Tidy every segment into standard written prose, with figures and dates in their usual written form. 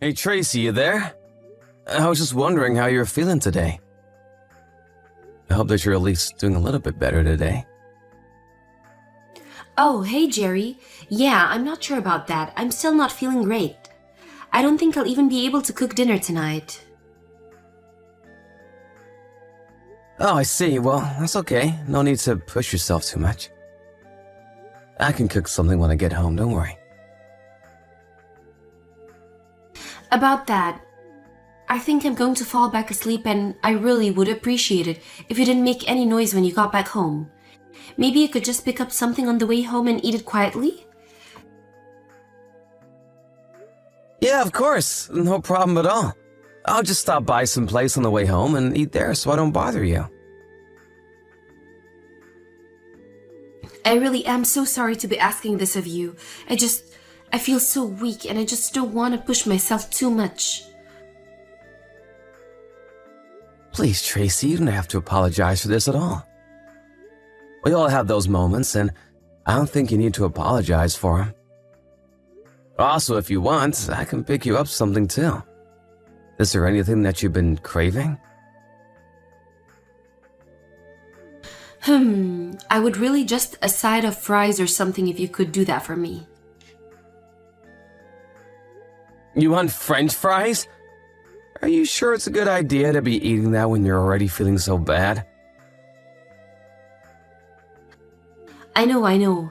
Hey Tracy, you there? I was just wondering how you're feeling today. I hope that you're at least doing a little bit better today. Oh, hey Jerry. Yeah, I'm not sure about that. I'm still not feeling great. I don't think I'll even be able to cook dinner tonight. Oh, I see. Well, that's okay. No need to push yourself too much. I can cook something when I get home, don't worry. About that, I think I'm going to fall back asleep and I really would appreciate it if you didn't make any noise when you got back home. Maybe you could just pick up something on the way home and eat it quietly? Yeah, of course. No problem at all. I'll just stop by someplace on the way home and eat there so I don't bother you. I really am so sorry to be asking this of you. I feel so weak and I just don't want to push myself too much. Please, Tracy, you don't have to apologize for this at all. We all have those moments, and I don't think you need to apologize for them. Also, if you want, I can pick you up something too. Is there anything that you've been craving? I would really just a side of fries or something if you could do that for me. You want French fries? Are you sure it's a good idea to be eating that when you're already feeling so bad? I know.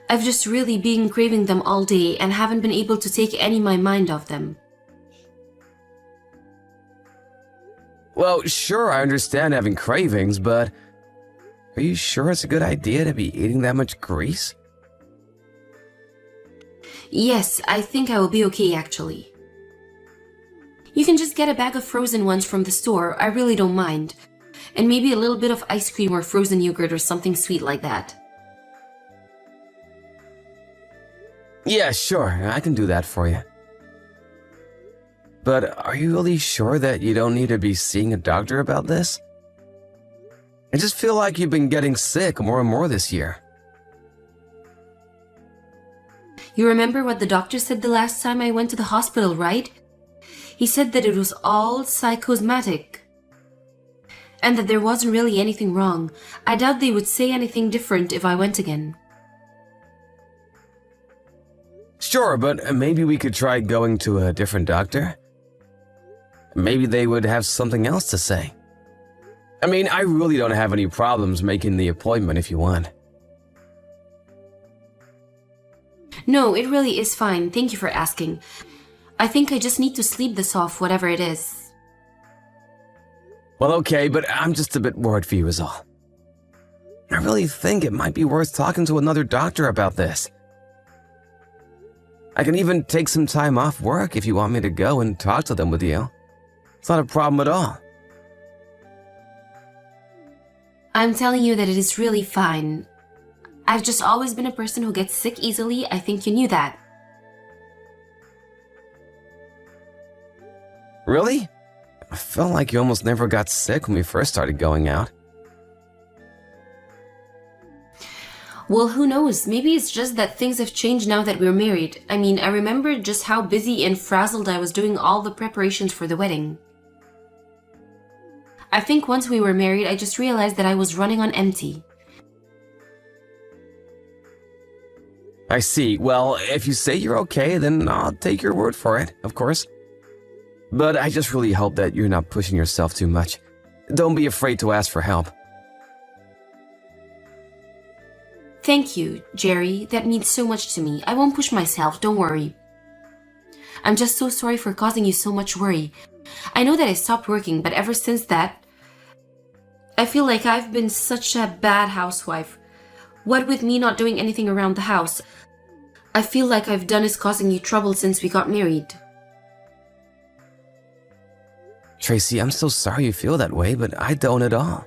I've just really been craving them all day and haven't been able to take any my mind off them. Well, sure, I understand having cravings, but are you sure it's a good idea to be eating that much grease? Yes, I think I will be okay actually. You can just get a bag of frozen ones from the store, I really don't mind. And maybe a little bit of ice cream or frozen yogurt or something sweet like that. Yeah, sure, I can do that for you. But are you really sure that you don't need to be seeing a doctor about this? I just feel like you've been getting sick more and more this year. You remember what the doctor said the last time I went to the hospital, right? He said that it was all psychosomatic. And that there wasn't really anything wrong. I doubt they would say anything different if I went again. Sure, but maybe we could try going to a different doctor? Maybe they would have something else to say. I mean, I really don't have any problems making the appointment if you want. No, it really is fine. Thank you for asking. I think I just need to sleep this off, whatever it is. Well, okay, but I'm just a bit worried for you is all. I really think it might be worth talking to another doctor about this. I can even take some time off work if you want me to go and talk to them with you. It's not a problem at all. I'm telling you that it is really fine. I've just always been a person who gets sick easily. I think you knew that. Really? I felt like you almost never got sick when we first started going out. Well, who knows? Maybe it's just that things have changed now that we're married. I mean, I remember just how busy and frazzled I was doing all the preparations for the wedding. I think once we were married, I just realized that I was running on empty. I see. Well, if you say you're okay, then I'll take your word for it, of course. But I just really hope that you're not pushing yourself too much. Don't be afraid to ask for help. Thank you, Jerry. That means so much to me. I won't push myself, don't worry. I'm just so sorry for causing you so much worry. I know that I stopped working, but ever since that, I feel like I've been such a bad housewife. What with me not doing anything around the house, I feel like I've done is causing you trouble since we got married. Tracy, I'm so sorry you feel that way, but I don't at all.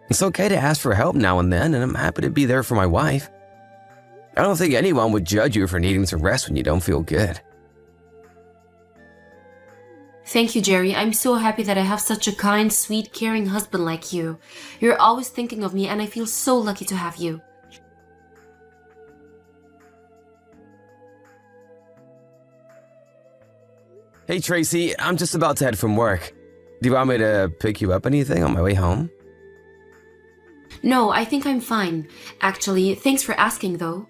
It's okay to ask for help now and then, and I'm happy to be there for my wife. I don't think anyone would judge you for needing to rest when you don't feel good. Thank you, Jerry. I'm so happy that I have such a kind, sweet, caring husband like you. You're always thinking of me, and I feel so lucky to have you. Hey, Tracy, I'm just about to head from work. Do you want me to pick you up anything on my way home? No, I think I'm fine. Actually, thanks for asking, though.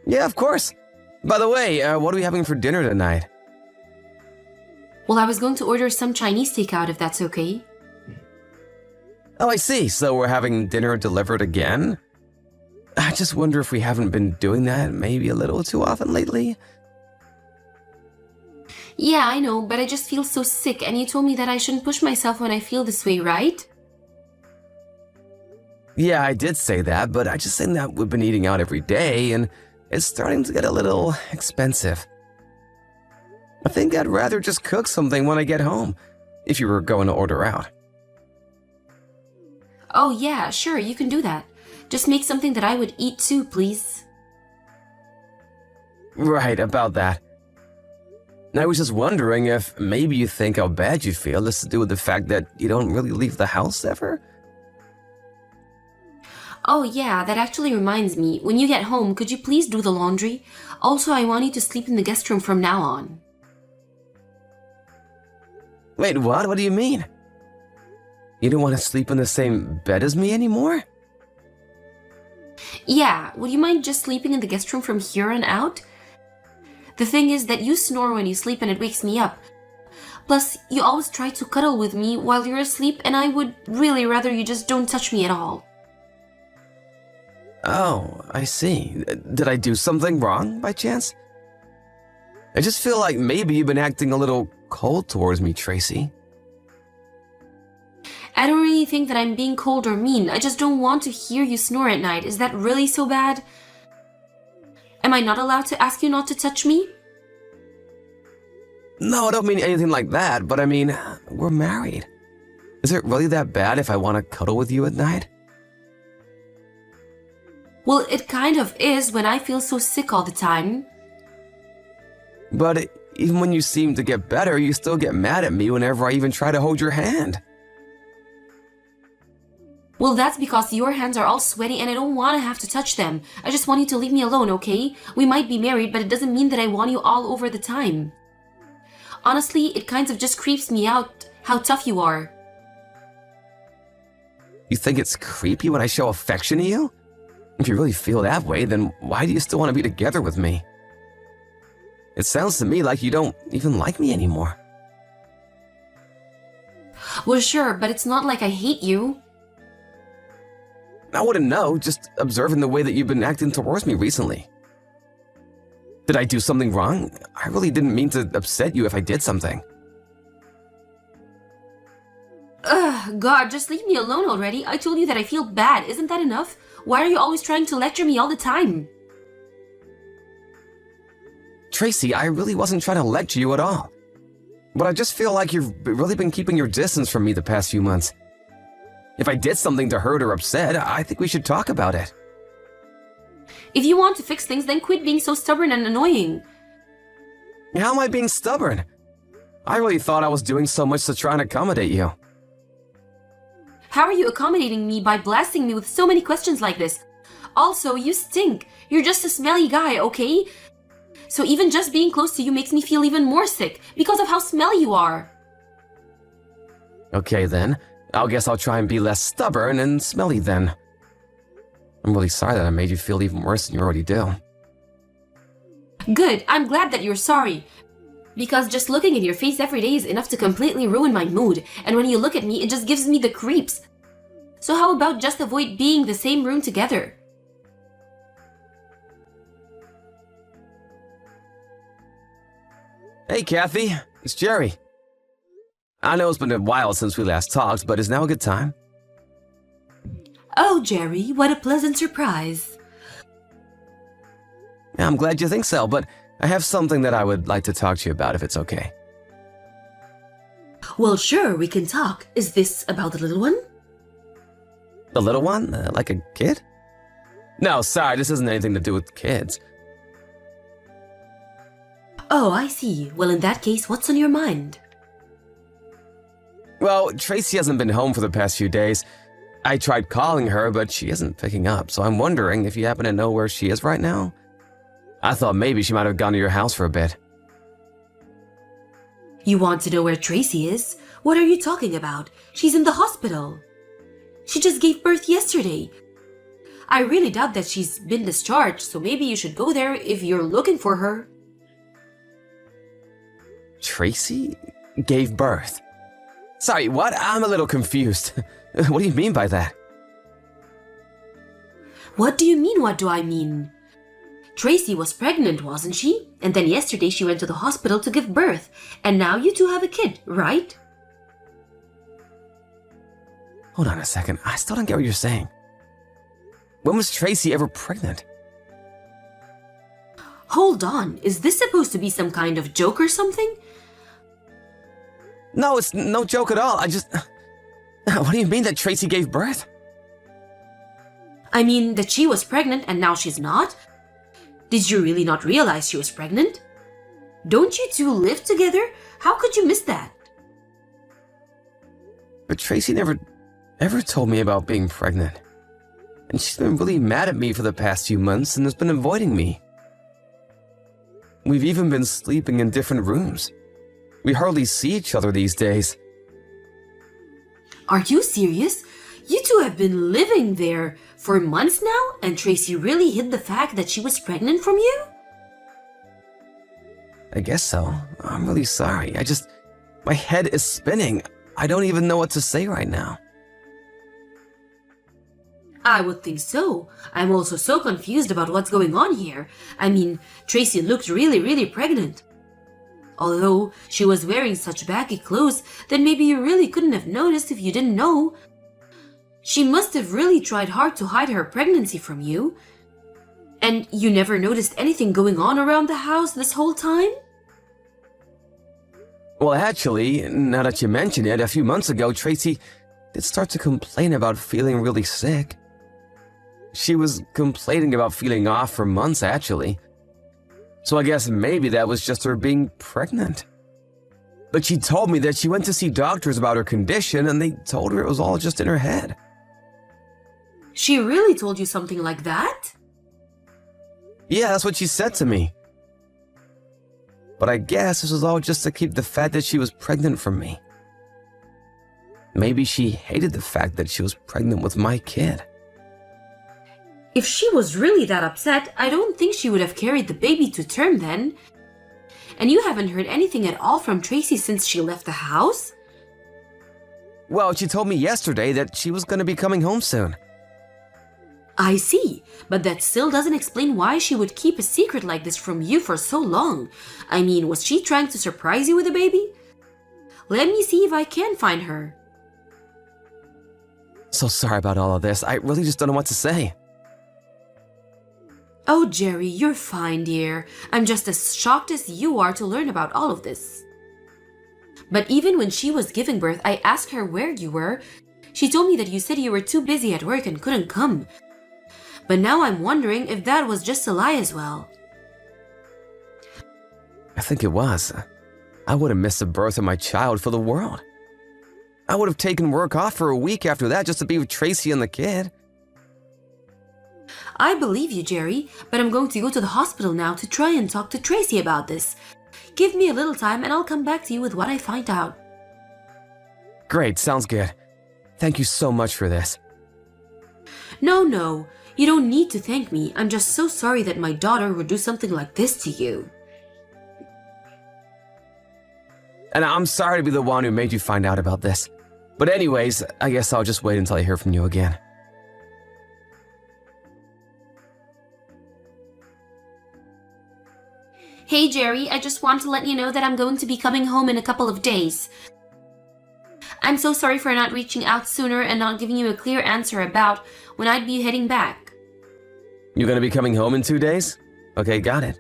Yeah, of course. By the way, what are we having for dinner tonight? Well, I was going to order some Chinese takeout if that's okay. Oh, I see. So we're having dinner delivered again? I just wonder if we haven't been doing that maybe a little too often lately. Yeah, I know, but I just feel so sick, and you told me that I shouldn't push myself when I feel this way, right? Yeah, I did say that, but I just think that we've been eating out every day, and it's starting to get a little expensive. I think I'd rather just cook something when I get home, if you were going to order out. Oh yeah, sure, you can do that. Just make something that I would eat too, please. Right, about that. I was just wondering if maybe you think how bad you feel has to do with the fact that you don't really leave the house ever? Oh yeah, that actually reminds me. When you get home, could you please do the laundry? Also, I want you to sleep in the guest room from now on. Wait, what? What do you mean? You don't want to sleep in the same bed as me anymore? Yeah, would you mind just sleeping in the guest room from here on out? The thing is that you snore when you sleep and it wakes me up. Plus, you always try to cuddle with me while you're asleep, and I would really rather you just don't touch me at all. Oh, I see. Did I do something wrong by chance? I just feel like maybe you've been acting a little cold towards me, Tracy. I don't really think that I'm being cold or mean. I just don't want to hear you snore at night. Is that really so bad? Am I not allowed to ask you not to touch me? No, I don't mean anything like that, but I mean, we're married. Is it really that bad if I want to cuddle with you at night? Well, it kind of is when I feel so sick all the time. But even when you seem to get better, you still get mad at me whenever I even try to hold your hand. Well, that's because your hands are all sweaty and I don't want to have to touch them. I just want you to leave me alone, okay? We might be married, but it doesn't mean that I want you all over the time. Honestly, it kind of just creeps me out how tough you are. You think it's creepy when I show affection to you? If you really feel that way, then why do you still want to be together with me? It sounds to me like you don't even like me anymore. Well, sure, but it's not like I hate you. I wouldn't know, just observing the way that you've been acting towards me recently. Did I do something wrong? I really didn't mean to upset you if I did something. Ugh, God, just leave me alone already. I told you that I feel bad. Isn't that enough? Why are you always trying to lecture me all the time? Tracy, I really wasn't trying to lecture you at all. But I just feel like you've really been keeping your distance from me the past few months. If I did something to hurt or upset, I think we should talk about it. If you want to fix things, then quit being so stubborn and annoying. How am I being stubborn? I really thought I was doing so much to try and accommodate you. How are you accommodating me by blasting me with so many questions like this? Also, you stink. You're just a smelly guy, okay? So even just being close to you makes me feel even more sick because of how smelly you are. Okay then, I guess I'll try and be less stubborn and smelly then. I'm really sorry that I made you feel even worse than you already do. Good, I'm glad that you're sorry. Because just looking at your face every day is enough to completely ruin my mood, and when you look at me, it just gives me the creeps. So how about just avoid being in the same room together? Hey Kathy, it's Jerry. I know it's been a while since we last talked, but is now a good time? Oh, Jerry, what a pleasant surprise. Yeah, I'm glad you think so, but I have something that I would like to talk to you about if it's okay. Well, sure, we can talk. Is this about the little one? The little one? Like a kid? No, sorry, this isn't anything to do with kids. Oh, I see. Well, in that case, what's on your mind? Well, Tracy hasn't been home for the past few days. I tried calling her, but she isn't picking up, so I'm wondering if you happen to know where she is right now? I thought maybe she might have gone to your house for a bit. You want to know where Tracy is? What are you talking about? She's in the hospital. She just gave birth yesterday. I really doubt that she's been discharged, so maybe you should go there if you're looking for her. Tracy gave birth? Sorry, what? I'm a little confused. What do you mean by that? What do you mean, what do I mean? Tracy was pregnant, wasn't she? And then yesterday she went to the hospital to give birth. And now you two have a kid, right? Hold on a second. I still don't get what you're saying. When was Tracy ever pregnant? Hold on. Is this supposed to be some kind of joke or something? No, it's no joke at all. What do you mean that Tracy gave birth? I mean that she was pregnant and now she's not? Did you really not realize she was pregnant? Don't you two live together? How could you miss that? But Tracy never ever told me about being pregnant. And she's been really mad at me for the past few months and has been avoiding me. We've even been sleeping in different rooms. We hardly see each other these days. Are you serious? You two have been living there for months now, and Tracy really hid the fact that she was pregnant from you? I guess so. I'm really sorry. My head is spinning. I don't even know what to say right now. I would think so. I'm also so confused about what's going on here. I mean, Tracy looked really pregnant. Although she was wearing such baggy clothes, then maybe you really couldn't have noticed if you didn't know. She must have really tried hard to hide her pregnancy from you. And you never noticed anything going on around the house this whole time? Well, actually, now that you mention it, a few months ago, Tracy did start to complain about feeling really sick. She was complaining about feeling off for months, actually. So I guess maybe that was just her being pregnant. But she told me that she went to see doctors about her condition and they told her it was all just in her head. She really told you something like that? Yeah, that's what she said to me. But I guess this was all just to keep the fact that she was pregnant from me. Maybe she hated the fact that she was pregnant with my kid. If she was really that upset, I don't think she would have carried the baby to term then. And you haven't heard anything at all from Tracy since she left the house? Well, she told me yesterday that she was going to be coming home soon. I see, but that still doesn't explain why she would keep a secret like this from you for so long. I mean, was she trying to surprise you with a baby? Let me see if I can find her. So sorry about all of this. I really just don't know what to say. Oh, Jerry, you're fine, dear. I'm just as shocked as you are to learn about all of this. But even when she was giving birth, I asked her where you were. She told me that you said you were too busy at work and couldn't come. But now I'm wondering if that was just a lie as well. I think it was. I would have missed the birth of my child for the world. I would have taken work off for a week after that just to be with Tracy and the kid. I believe you, Jerry, but I'm going to go to the hospital now to try and talk to Tracy about this. Give me a little time and I'll come back to you with what I find out. Great, sounds good. Thank you so much for this. No, you don't need to thank me. I'm just so sorry that my daughter would do something like this to you. And I'm sorry to be the one who made you find out about this. But anyways, I guess I'll just wait until I hear from you again. Hey, Jerry, I just want to let you know that I'm going to be coming home in a couple of days. I'm so sorry for not reaching out sooner and not giving you a clear answer about when I'd be heading back. You're gonna be coming home in 2 days? Okay, got it.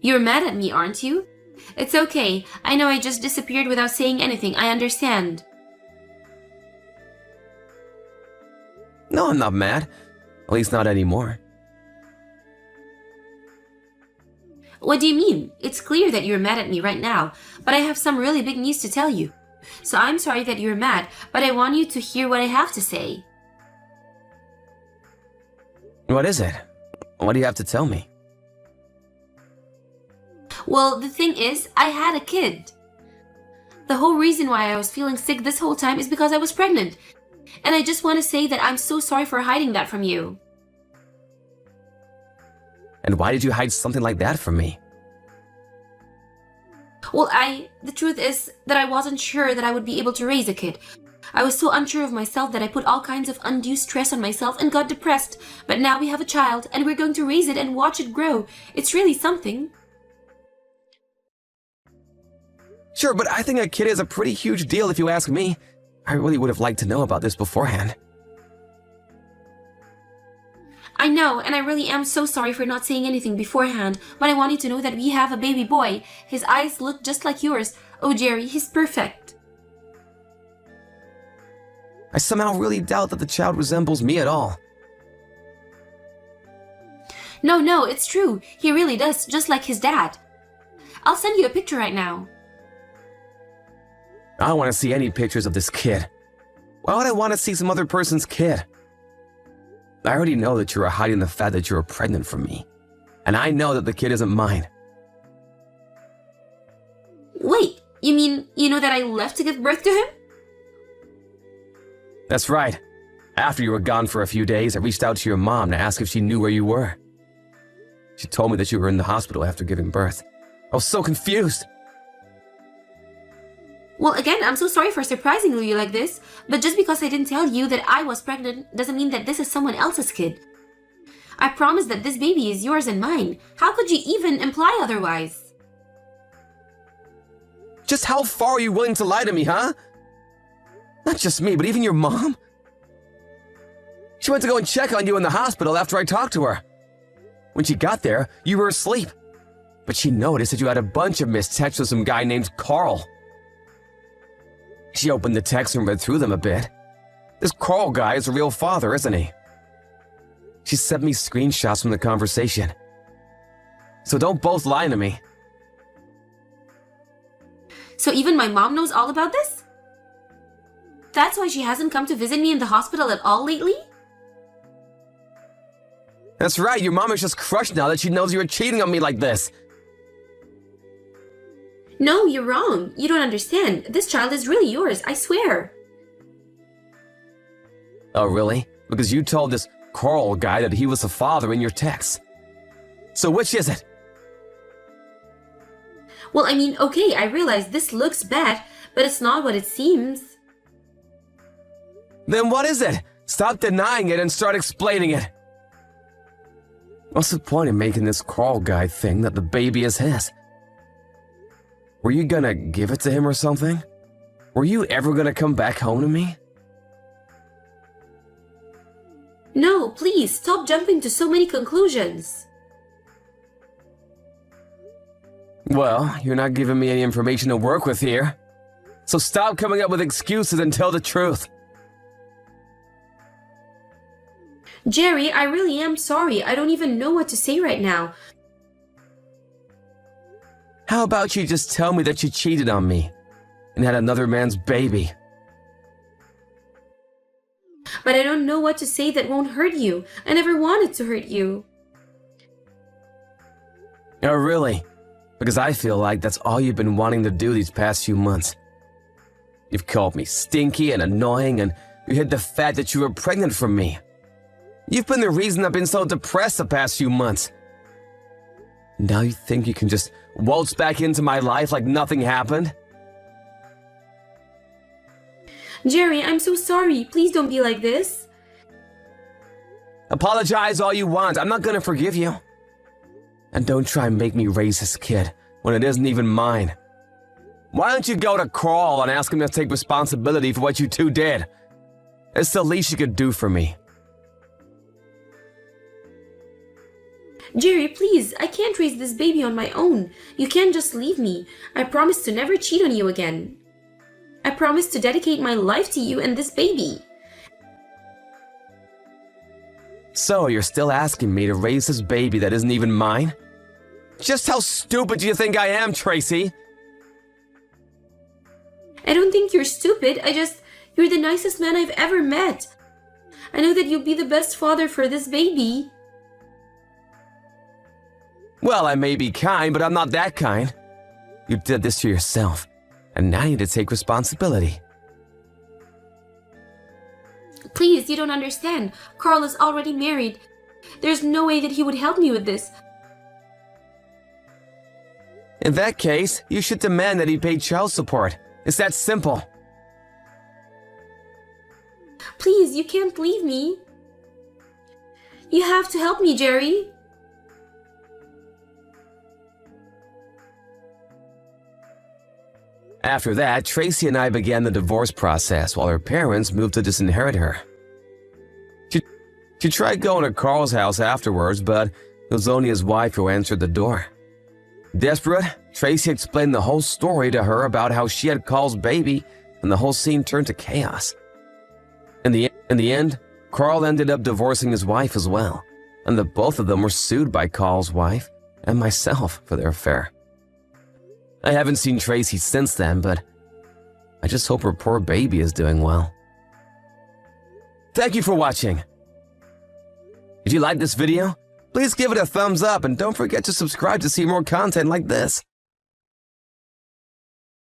You're mad at me, aren't you? It's okay. I know I just disappeared without saying anything. I understand. No, I'm not mad. At least not anymore. What do you mean? It's clear that you're mad at me right now, but I have some really big news to tell you. So I'm sorry that you're mad, but I want you to hear what I have to say. What is it? What do you have to tell me? Well, the thing is, I had a kid. The whole reason why I was feeling sick this whole time is because I was pregnant. And I just want to say that I'm so sorry for hiding that from you. And why did you hide something like that from me? Well, the truth is that I wasn't sure that I would be able to raise a kid. I was so unsure of myself that I put all kinds of undue stress on myself and got depressed. But now we have a child and we're going to raise it and watch it grow. It's really something. Sure, but I think a kid is a pretty huge deal if you ask me. I really would have liked to know about this beforehand. I know, and I really am so sorry for not saying anything beforehand, but I want you to know that we have a baby boy. His eyes look just like yours. Oh, Jerry, he's perfect. I somehow really doubt that the child resembles me at all. No, it's true. He really does, just like his dad. I'll send you a picture right now. I don't want to see any pictures of this kid. Why would I want to see some other person's kid? I already know that you are hiding the fact that you are pregnant from me. And I know that the kid isn't mine. Wait, you mean you know that I left to give birth to him? That's right. After you were gone for a few days, I reached out to your mom to ask if she knew where you were. She told me that you were in the hospital after giving birth. I was so confused. Well, again, I'm so sorry for surprising you like this, but just because I didn't tell you that I was pregnant doesn't mean that this is someone else's kid. I promise that this baby is yours and mine. How could you even imply otherwise? Just how far are you willing to lie to me, huh? Not just me, but even your mom? She went to go and check on you in the hospital after I talked to her. When she got there, you were asleep. But she noticed that you had a bunch of missed texts with some guy named Carl. She opened the text and read through them a bit. This Carl guy is a real father, isn't he? She sent me screenshots from the conversation. So don't both lie to me. So even my mom knows all about this? That's why she hasn't come to visit me in the hospital at all lately? That's right, your mom is just crushed now that she knows you were cheating on me like this. No, you're wrong. You don't understand. This child is really yours, I swear. Oh, really? Because you told this Carl guy that he was the father in your text. So which is it? Well, I mean, okay, I realize this looks bad, but it's not what it seems. Then what is it? Stop denying it and start explaining it. What's the point in making this Carl guy think that the baby is his? Were you gonna give it to him or something? Were you ever gonna come back home to me? No, please, stop jumping to so many conclusions. Well, you're not giving me any information to work with here. So stop coming up with excuses and tell the truth. Jerry, I really am sorry. I don't even know what to say right now. How about you just tell me that you cheated on me and had another man's baby? But I don't know what to say that won't hurt you. I never wanted to hurt you. Oh, really? Because I feel like that's all you've been wanting to do these past few months. You've called me stinky and annoying, and you hid the fact that you were pregnant from me. You've been the reason I've been so depressed the past few months. Now you think you can just waltz back into my life like nothing happened? Jerry, I'm so sorry. Please don't be like this. Apologize all you want. I'm not gonna forgive you. And don't try and make me raise this kid when it isn't even mine. Why don't you go to Carl and ask him to take responsibility for what you two did? It's the least you could do for me. Jerry, please, I can't raise this baby on my own. You can't just leave me. I promise to never cheat on you again. I promise to dedicate my life to you and this baby. So you're still asking me to raise this baby that isn't even mine? Just how stupid do you think I am, Tracy? I don't think you're stupid. You're the nicest man I've ever met. I know that you'll be the best father for this baby. Well, I may be kind, but I'm not that kind. You did this to yourself, and now you need to take responsibility. Please, you don't understand. Carl is already married. There's no way that he would help me with this. In that case, you should demand that he pay child support. It's that simple. Please, you can't leave me. You have to help me, Jerry. After that, Tracy and I began the divorce process while her parents moved to disinherit her. She tried going to Carl's house afterwards, but it was only his wife who answered the door. Desperate, Tracy explained the whole story to her about how she had Carl's baby, and the whole scene turned to chaos. In the end, Carl ended up divorcing his wife as well, and the both of them were sued by Carl's wife and myself for their affair. I haven't seen Tracy since then, but I just hope her poor baby is doing well. Thank you for watching. If you like this video, please give it a thumbs up and don't forget to subscribe to see more content like this.